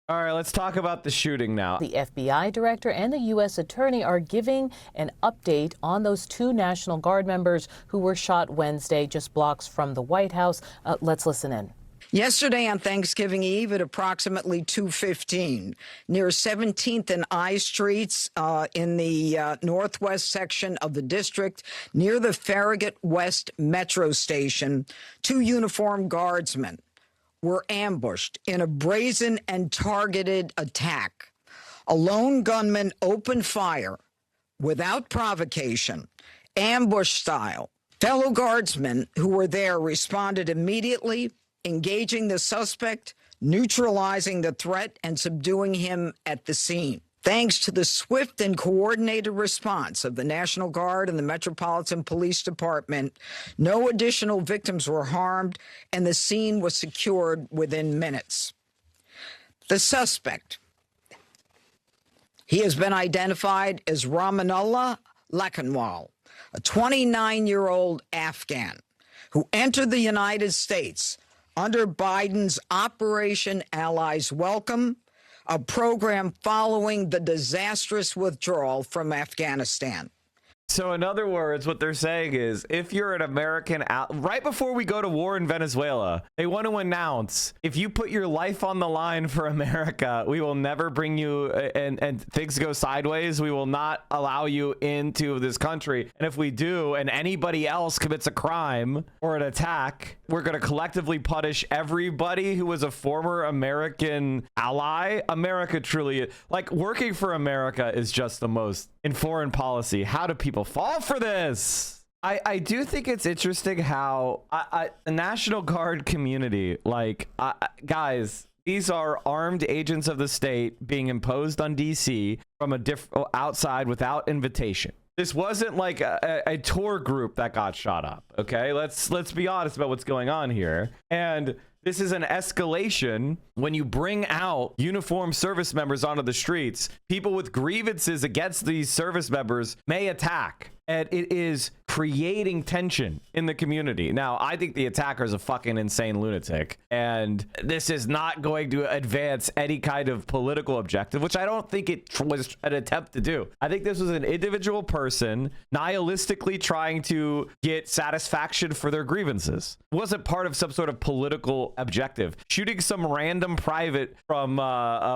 All right, let's talk about the shooting now. The FBI director and the U.S. attorney are giving an update on those two National Guard members who were shot Wednesday just blocks from the White House. Let's listen in. Yesterday on Thanksgiving Eve at approximately 2:15, near 17th and I Streets in the northwest section of the district, near the Farragut West Metro Station, two uniformed guardsmen were ambushed in a brazen and targeted attack. A lone gunman opened fire without provocation, ambush style. Fellow guardsmen who were there responded immediately, engaging the suspect, neutralizing the threat, and subduing him at the scene. Thanks to the swift and coordinated response of the National Guard and the Metropolitan Police Department, no additional victims were harmed, and the scene was secured within minutes. The suspect, he has been identified as Ramanullah Lakanwal, a 29-year-old Afghan who entered the United States under Biden's Operation Allies Welcome, a program following the disastrous withdrawal from Afghanistan. So in other words, what they're saying is, if you're an American, right before we go to war in Venezuela, they want to announce, if you put your life on the line for America, we will never bring you, and things go sideways, we will not allow you into this country. And if we do, and anybody else commits a crime or an attack, we're going to collectively punish everybody who was a former American ally. America truly, like, working for America is just the most in foreign policy. How do people fall for this? I do think it's interesting how the National Guard community, like, guys, these are armed agents of the state being imposed on DC from a outside without invitation. This wasn't like a tour group that got shot up. Okay, let's be honest about what's going on here. And this is an escalation when you bring out uniformed service members onto the streets. People with grievances against these service members may attack, and it is creating tension in the community. Now, I think the attacker is a fucking insane lunatic, and this is not going to advance any kind of political objective, which I don't think it was an attempt to do. I think this was an individual person nihilistically trying to get satisfaction for their grievances. It wasn't part of some sort of political objective. Shooting some random private from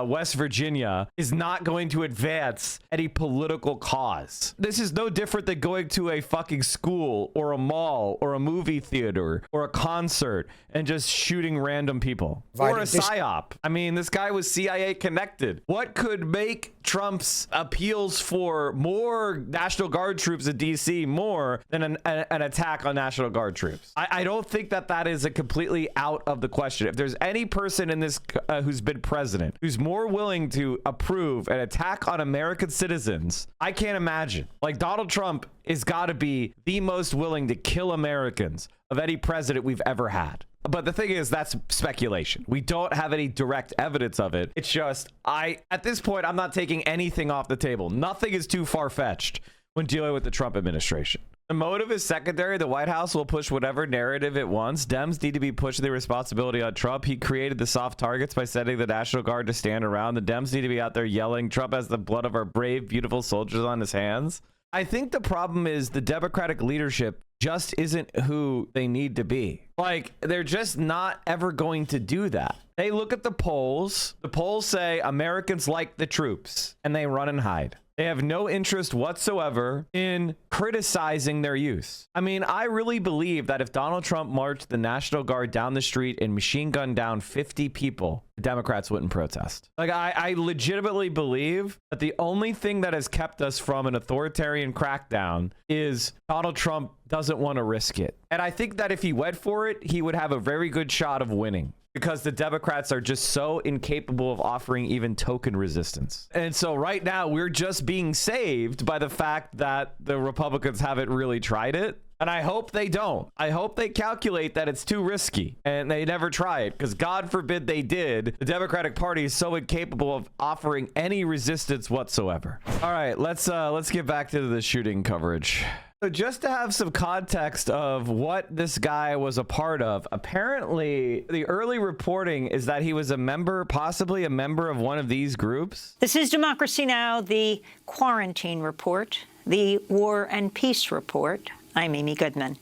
West Virginia is not going to advance any political cause. This is no different than going to a fucking school or a mall or a movie theater or a concert and just shooting random people. Or a psyop. I mean, this guy was CIA connected. What could make Trump's appeals for more National Guard troops in DC more than an attack on National Guard troops? I don't think that is a completely out of the question. If there's any person in this who's been president who's more willing to approve an attack on American citizens, I can't imagine. Like, Donald Trump is got to be the most willing to kill Americans of any president we've ever had. But the thing is, that's speculation. We don't have any direct evidence of it. It's just, at this point, I'm not taking anything off the table. Nothing is too far-fetched when dealing with the Trump administration. The motive is secondary. The White House will push whatever narrative it wants. Dems need to be pushing the responsibility on Trump. He created the soft targets by setting the National Guard to stand around. The Dems need to be out there yelling, Trump has the blood of our brave, beautiful soldiers on his hands. I think the problem is the Democratic leadership just isn't who they need to be. Like, they're just not ever going to do that. They look at the polls. The polls say Americans like the troops, and they run and hide. They have no interest whatsoever in criticizing their use. I mean, I really believe that if Donald Trump marched the National Guard down the street and machine gunned down 50 people, the Democrats wouldn't protest. Like, I legitimately believe that the only thing that has kept us from an authoritarian crackdown is Donald Trump doesn't want to risk it. And I think that if he went for it, he would have a very good shot of winning, because the Democrats are just so incapable of offering even token resistance. And so right now we're just being saved by the fact that the Republicans haven't really tried it. And I hope they don't. I hope they calculate that it's too risky and they never try it, because God forbid they did. The Democratic Party is so incapable of offering any resistance whatsoever. All right, let's get back to the shooting coverage. So just to have some context of what this guy was a part of, apparently the early reporting is that he was a member, possibly a member of one of these groups. This is Democracy Now!, the Quarantine Report, the War and Peace Report. I'm Amy Goodman.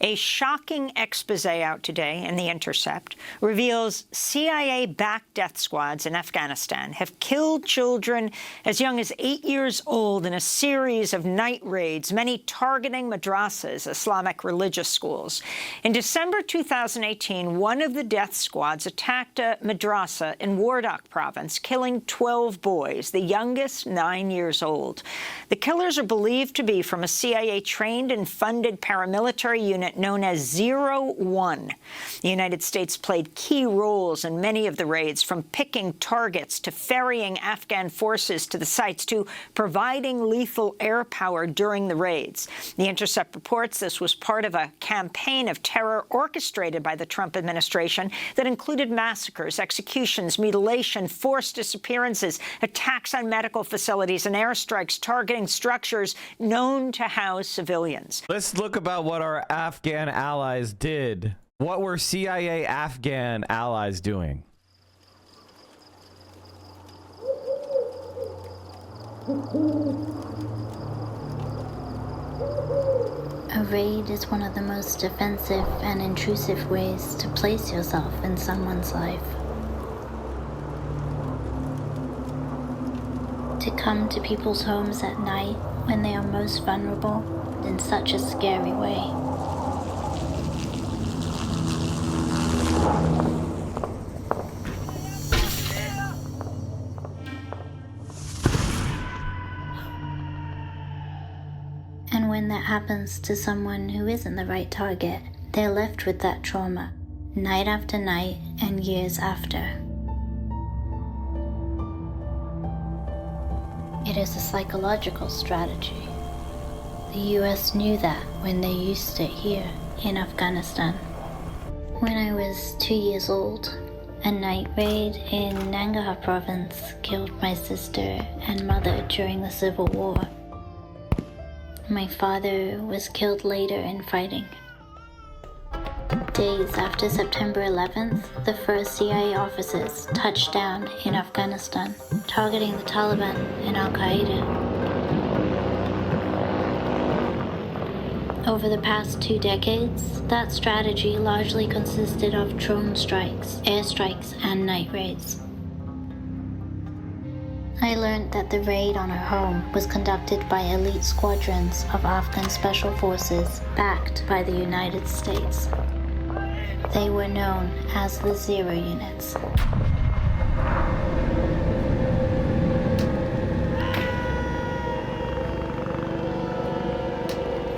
A shocking expose out today in The Intercept reveals CIA-backed death squads in Afghanistan have killed children as young as 8 years old in a series of night raids, many targeting madrasas, Islamic religious schools. In December 2018, one of the death squads attacked a madrasa in Wardak province, killing 12 boys, the youngest 9 years old. The killers are believed to be from a CIA-trained and funded paramilitary unit known as 01. The United States played key roles in many of the raids, from picking targets to ferrying Afghan forces to the sites to providing lethal air power during the raids. The Intercept reports this was part of a campaign of terror orchestrated by the Trump administration that included massacres, executions, mutilation, forced disappearances, attacks on medical facilities, and airstrikes targeting structures known to house civilians. Let's look about what our Afghan allies did. What were CIA Afghan allies doing? A raid is one of the most defensive and intrusive ways to place yourself in someone's life. To come to people's homes at night when they are most vulnerable in such a scary way. And when that happens to someone who isn't the right target, they're left with that trauma, night after night and years after. It is a psychological strategy. The US knew that when they used it here in Afghanistan. When I was 2 years old, a night raid in Nangarhar province killed my sister and mother during the Civil War. My father was killed later in fighting. Days after September 11th, the first CIA officers touched down in Afghanistan, targeting the Taliban and Al-Qaeda. Over the past 2 decades, that strategy largely consisted of drone strikes, airstrikes, and night raids. I learned that the raid on her home was conducted by elite squadrons of Afghan special forces backed by the United States. They were known as the 0 units.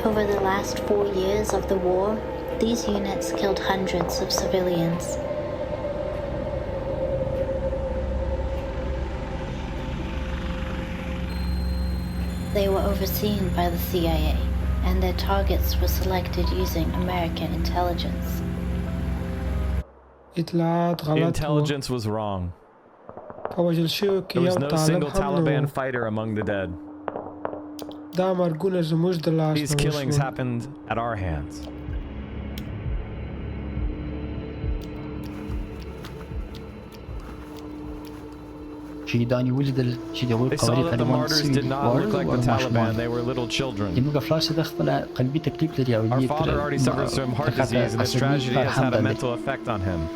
Over the last 4 years of the war, these units killed hundreds of civilians. They were overseen by the CIA, and their targets were selected using American intelligence. The intelligence was wrong. There was no single Taliban fighter among the dead. These killings happened at our hands. They saw that the martyrs did not look like the Taliban, they were little children. Our father already suffers from heart disease, and this tragedy has had a mental effect on him.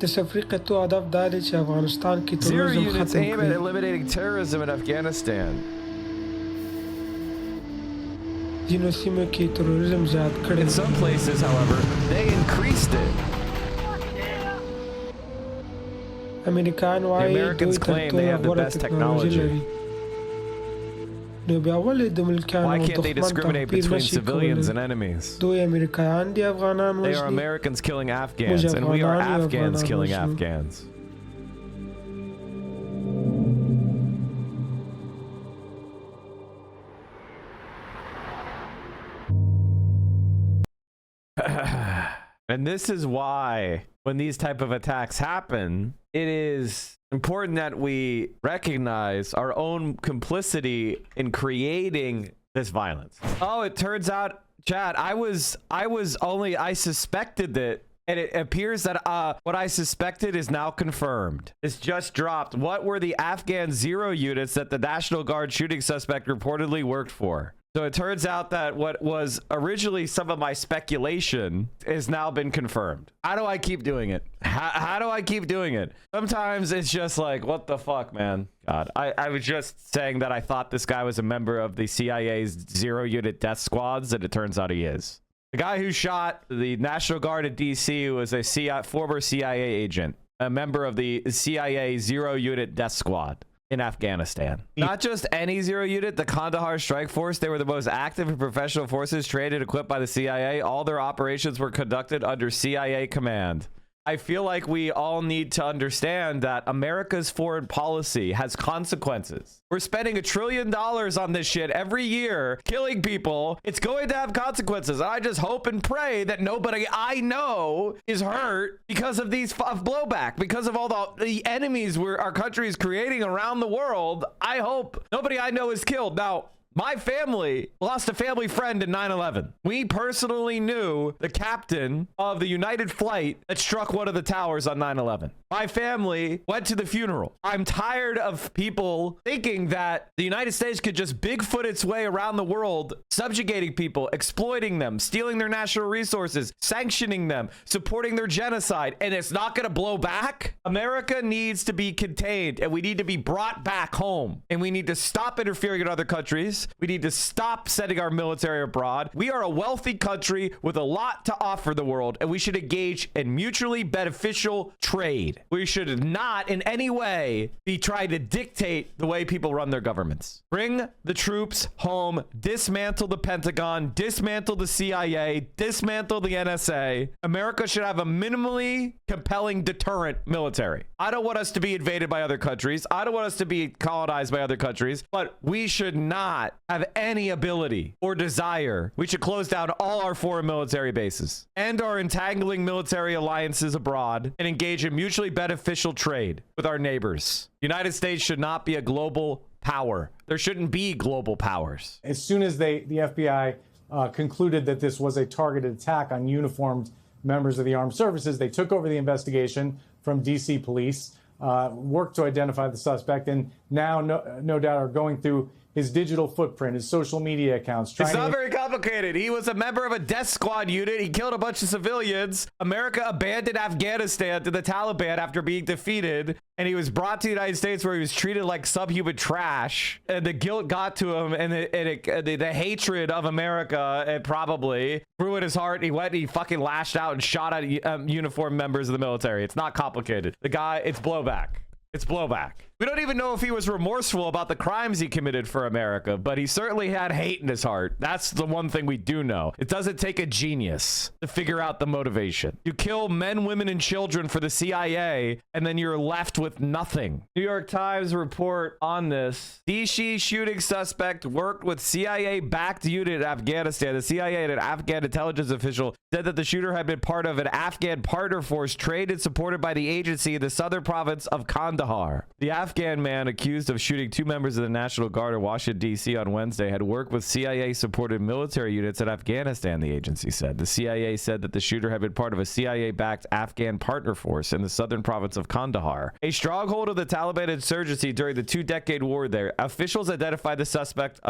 Zero units aim at eliminating terrorism in Afghanistan. In some places, however, they increased it. The Americans claim they have the best technology. Why can't they discriminate between civilians and enemies? They are Americans killing Afghans, and we are Afghans killing Afghans. And this is why when these type of attacks happen, it is important that we recognize our own complicity in creating this violence. Oh, it turns out, Chad, I suspected that, and it appears that what I suspected is now confirmed. It's just dropped. What were the Afghan Zero units that the National Guard shooting suspect reportedly worked for? So it turns out that what was originally some of my speculation has now been confirmed. How do I keep doing it? How do I keep doing it? Sometimes it's just like, what the fuck, man? God, I was just saying that I thought this guy was a member of the CIA's Zero Unit Death Squads, and it turns out he is. The guy who shot the National Guard at DC was a former CIA agent, a member of the CIA Zero Unit Death Squad in Afghanistan. Not just any Zero Unit, the Kandahar Strike Force. They were the most active and professional forces trained and equipped by the CIA. All their operations were conducted under CIA command. I feel like we all need to understand that America's foreign policy has consequences. We're spending $1 trillion on this shit every year, killing people. It's going to have consequences. I just hope and pray that nobody I know is hurt because of blowback, because of all the enemies our country is creating around the world. I hope nobody I know is killed. Now, my family lost a family friend in 9/11. We personally knew the captain of the United flight that struck one of the towers on 9/11. My family went to the funeral. I'm tired of people thinking that the United States could just Bigfoot its way around the world, subjugating people, exploiting them, stealing their national resources, sanctioning them, supporting their genocide, and it's not going to blow back. America needs to be contained, and we need to be brought back home, and we need to stop interfering in other countries. We need to stop sending our military abroad. We are a wealthy country with a lot to offer the world, and we should engage in mutually beneficial trade. We should not in any way be trying to dictate the way people run their governments. Bring the troops home, dismantle the Pentagon, dismantle the CIA, dismantle the NSA. America should have a minimally compelling deterrent military. I don't want us to be invaded by other countries. I don't want us to be colonized by other countries, but we should not have any ability or desire. We should close down all our foreign military bases, end our entangling military alliances abroad, and engage in mutually beneficial trade with our neighbors. The United States should not be a global power. There shouldn't be global powers. As soon as the FBI concluded that this was a targeted attack on uniformed members of the armed services, they took over the investigation from DC police, worked to identify the suspect, and now no doubt are going through his digital footprint, his social media accounts. It's not very complicated. He was a member of a death squad unit. He killed a bunch of civilians. America abandoned Afghanistan to the Taliban after being defeated. And he was brought to the United States where he was treated like subhuman trash. And the guilt got to him, and the hatred of America, it probably grew in his heart. He went and he fucking lashed out and shot at uniformed members of the military. It's not complicated. The guy, it's blowback. It's blowback. We don't even know if he was remorseful about the crimes he committed for America, but he certainly had hate in his heart. That's the one thing we do know. It doesn't take a genius to figure out the motivation. You kill men, women, and children for the CIA, and then you're left with nothing. New York Times report on this. DC shooting suspect worked with CIA-backed unit in Afghanistan. The CIA and an Afghan intelligence official said that the shooter had been part of an Afghan partner force trained and supported by the agency in the southern province of Kandahar. The Afghan man accused of shooting 2 members of the National Guard in Washington, D.C. on Wednesday had worked with CIA-supported military units in Afghanistan, the agency said. The CIA said that the shooter had been part of a CIA-backed Afghan partner force in the southern province of Kandahar, a stronghold of the Taliban insurgency during the 2-decade war there. Officials identified the suspect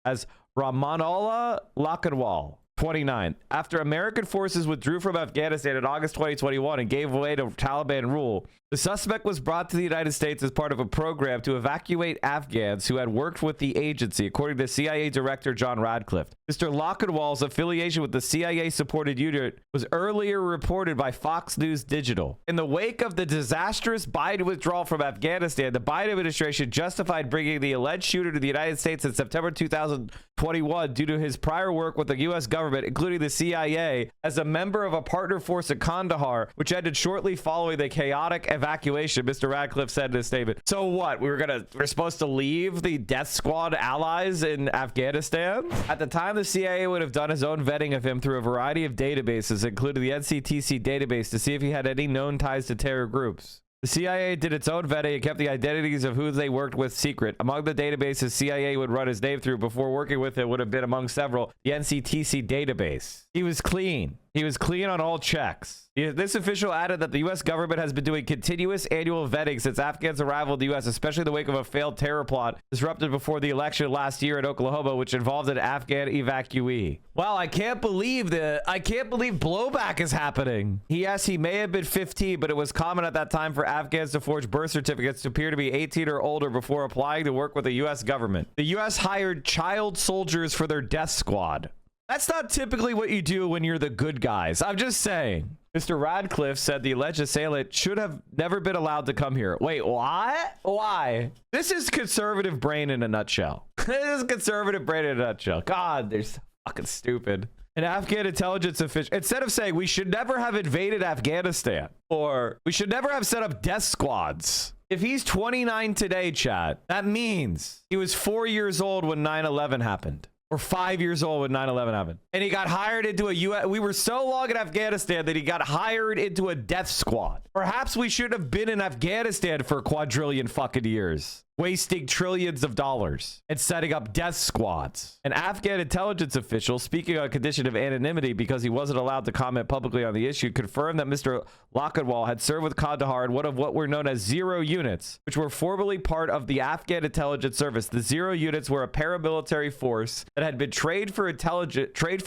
as Rahmanullah Lakhwal, 29. After American forces withdrew from Afghanistan in August 2021 and gave way to Taliban rule, the suspect was brought to the United States as part of a program to evacuate Afghans who had worked with the agency, according to CIA Director John Radcliffe. Mr. Lakhwal's affiliation with the CIA-supported unit was earlier reported by Fox News Digital. In the wake of the disastrous Biden withdrawal from Afghanistan, the Biden administration justified bringing the alleged shooter to the United States in September 2021 due to his prior work with the U.S. government, including the CIA, as a member of a partner force in Kandahar, which ended shortly following the chaotic and evacuation, Mr. Radcliffe said in a statement. So what? We're supposed to leave the death squad allies in Afghanistan? At the time, the CIA would have done his own vetting of him through a variety of databases, including the NCTC database, to see if he had any known ties to terror groups. The CIA did its own vetting and kept the identities of who they worked with secret. Among the databases CIA would run his name through before working with him would have been among several the NCTC database. He was clean. He was clean on all checks. This official added that the U.S. government has been doing continuous annual vetting since Afghans' arrival in the U.S., especially in the wake of a failed terror plot disrupted before the election last year in Oklahoma, which involved an Afghan evacuee. Wow, I can't believe blowback is happening. Yes, he may have been 15, but it was common at that time for Afghans to forge birth certificates to appear to be 18 or older before applying to work with the U.S. government. The U.S. hired child soldiers for their death squad. That's not typically what you do when you're the good guys. I'm just saying. Mr. Radcliffe said the alleged assailant should have never been allowed to come here. Wait, what? Why? This is conservative brain in a nutshell. This is conservative brain in a nutshell. God, they're so fucking stupid. An Afghan intelligence official, instead of saying we should never have invaded Afghanistan or we should never have set up death squads. If he's 29 today, chat, that means he was 4 years old when 9/11 happened. Or 5 years old when 9/11 happened. And he got hired into a U.S. We were so long in Afghanistan that he got hired into a death squad. Perhaps we should have been in Afghanistan for a quadrillion fucking years, wasting trillions of dollars and setting up death squads. An Afghan intelligence official, speaking on condition of anonymity because he wasn't allowed to comment publicly on the issue, confirmed that Mr. Lockwood had served with Kandahar in one of what were known as Zero units, which were formerly part of the Afghan intelligence service. The Zero units were a paramilitary force that had been trained for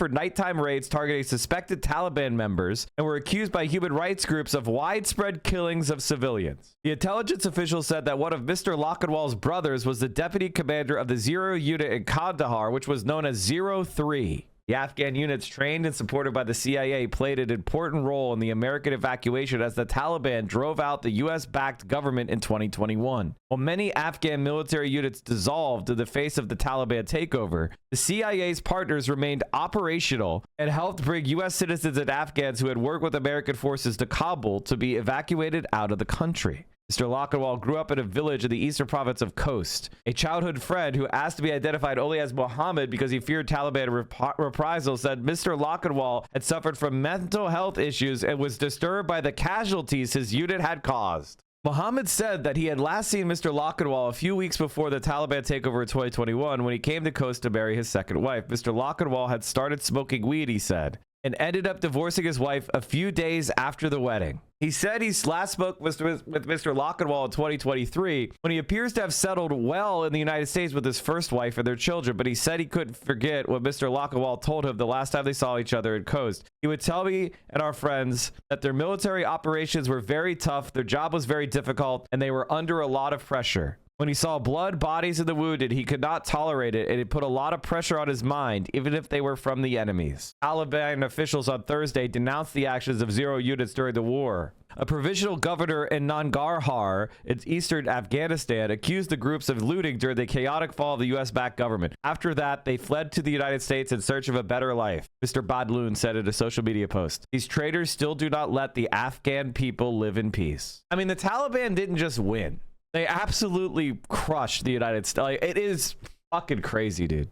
nighttime raids targeting suspected Taliban members and were accused by human rights groups of widespread killings of civilians. The intelligence official said that one of Mr. Lockwood's brothers was the deputy commander of the Zero unit in Kandahar, which was known as 03. The Afghan units, trained and supported by the CIA, played an important role in the American evacuation as the Taliban drove out the U.S.-backed government in 2021. While many Afghan military units dissolved in the face of the Taliban takeover, the CIA's partners remained operational and helped bring U.S. citizens and Afghans who had worked with American forces to Kabul to be evacuated out of the country. Mr. Lockwood grew up in a village in the eastern province of Khost. A childhood friend who asked to be identified only as Mohammed because he feared Taliban reprisals said Mr. Lockwood had suffered from mental health issues and was disturbed by the casualties his unit had caused. Mohammed said that he had last seen Mr. Lockwood a few weeks before the Taliban takeover in 2021 when he came to Khost to marry his second wife. Mr. Lockwood had started smoking weed, he said, and ended up divorcing his wife a few days after the wedding. He said he last spoke with Mr. Lockwood in 2023 when he appears to have settled well in the United States with his first wife and their children, but he said he couldn't forget what Mr. Lockwood told him the last time they saw each other in Khost. He would tell me and our friends that their military operations were very tough, their job was very difficult, and they were under a lot of pressure. When he saw blood, bodies, and the wounded, he could not tolerate it, and it put a lot of pressure on his mind, even if they were from the enemies. Taliban officials on Thursday denounced the actions of Zero units during the war. A provisional governor in Nangarhar, in eastern Afghanistan, accused the groups of looting during the chaotic fall of the U.S.-backed government. After that, they fled to the United States in search of a better life, Mr. Badloun said in a social media post. These traitors still do not let the Afghan people live in peace. I mean, the Taliban didn't just win. They absolutely crushed the United States. Like, it is fucking crazy, dude.